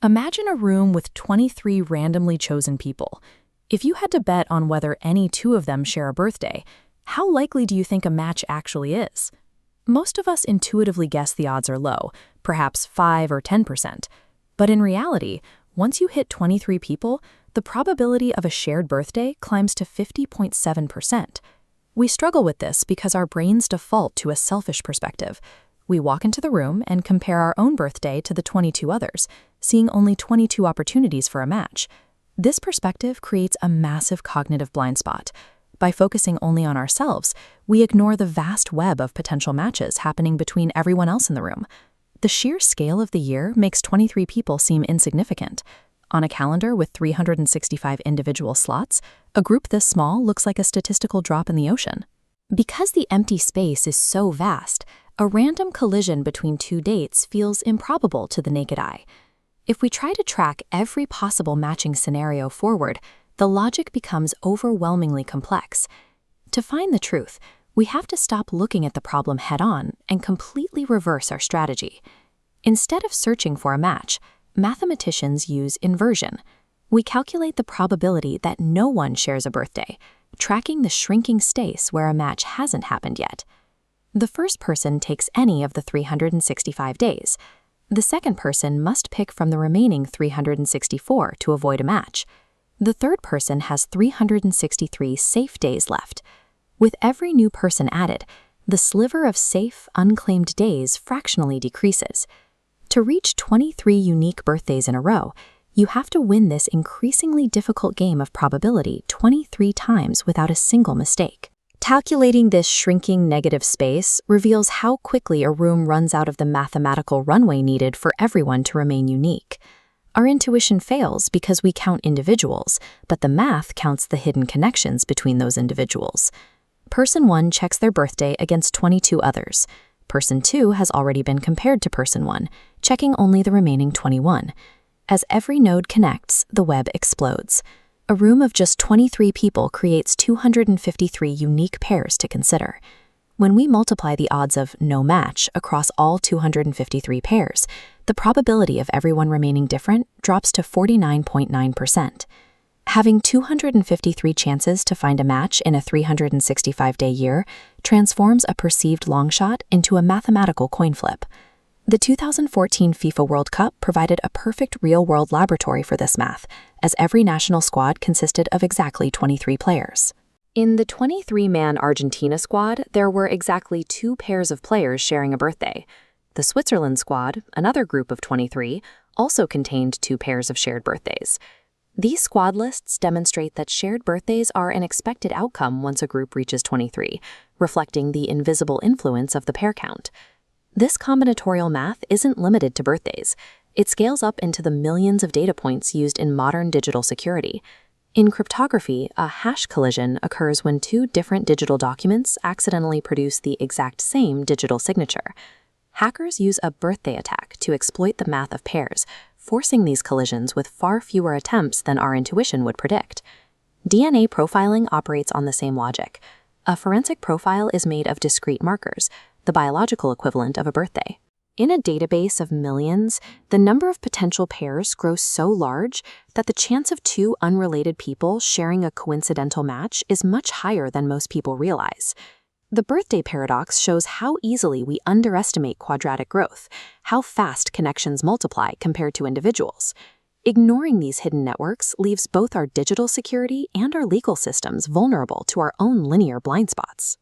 Imagine a room with 23 randomly chosen people. If you had to bet on whether any two of them share a birthday, how likely do you think a match actually is? Most of us intuitively guess the odds are low, perhaps 5 or 10%. But in reality, once you hit 23 people, the probability of a shared birthday climbs to 50.7%. We struggle with this because our brains default to a selfish perspective. We walk into the room and compare our own birthday to the 22 others, seeing only 22 opportunities for a match. This perspective creates a massive cognitive blind spot. By focusing only on ourselves, we ignore the vast web of potential matches happening between everyone else in the room. The sheer scale of the year makes 23 people seem insignificant. On a calendar with 365 individual slots, a group this small looks like a statistical drop in the ocean. Because the empty space is so vast, a random collision between two dates feels improbable to the naked eye. If we try to track every possible matching scenario forward, the logic becomes overwhelmingly complex. To find the truth, we have to stop looking at the problem head-on and completely reverse our strategy. Instead of searching for a match, mathematicians use inversion. We calculate the probability that no one shares a birthday, tracking the shrinking space where a match hasn't happened yet. The first person takes any of the 365 days. The second person must pick from the remaining 364 to avoid a match. The third person has 363 safe days left. With every new person added, the sliver of safe, unclaimed days fractionally decreases. To reach 23 unique birthdays in a row, you have to win this increasingly difficult game of probability 23 times without a single mistake. Calculating this shrinking negative space reveals how quickly a room runs out of the mathematical runway needed for everyone to remain unique. Our intuition fails because we count individuals, but the math counts the hidden connections between those individuals. Person 1 checks their birthday against 22 others. Person 2 has already been compared to Person 1, checking only the remaining 21. As every node connects, the web explodes. A room of just 23 people creates 253 unique pairs to consider. When we multiply the odds of no match across all 253 pairs, the probability of everyone remaining different drops to 49.9%. Having 253 chances to find a match in a 365-day year transforms a perceived long shot into a mathematical coin flip. The 2014 FIFA World Cup provided a perfect real-world laboratory for this math, as every national squad consisted of exactly 23 players. In the 23-man Argentina squad, there were exactly 2 pairs of players sharing a birthday. The Switzerland squad, another group of 23, also contained 2 pairs of shared birthdays. These squad lists demonstrate that shared birthdays are an expected outcome once a group reaches 23, reflecting the invisible influence of the pair count. This combinatorial math isn't limited to birthdays. It scales up into the millions of data points used in modern digital security. In cryptography, a hash collision occurs when 2 different digital documents accidentally produce the exact same digital signature. Hackers use a birthday attack to exploit the math of pairs, forcing these collisions with far fewer attempts than our intuition would predict. DNA profiling operates on the same logic. A forensic profile is made of discrete markers, the biological equivalent of a birthday. In a database of millions, the number of potential pairs grows so large that the chance of 2 unrelated people sharing a coincidental match is much higher than most people realize. The birthday paradox shows how easily we underestimate quadratic growth, how fast connections multiply compared to individuals. Ignoring these hidden networks leaves both our digital security and our legal systems vulnerable to our own linear blind spots.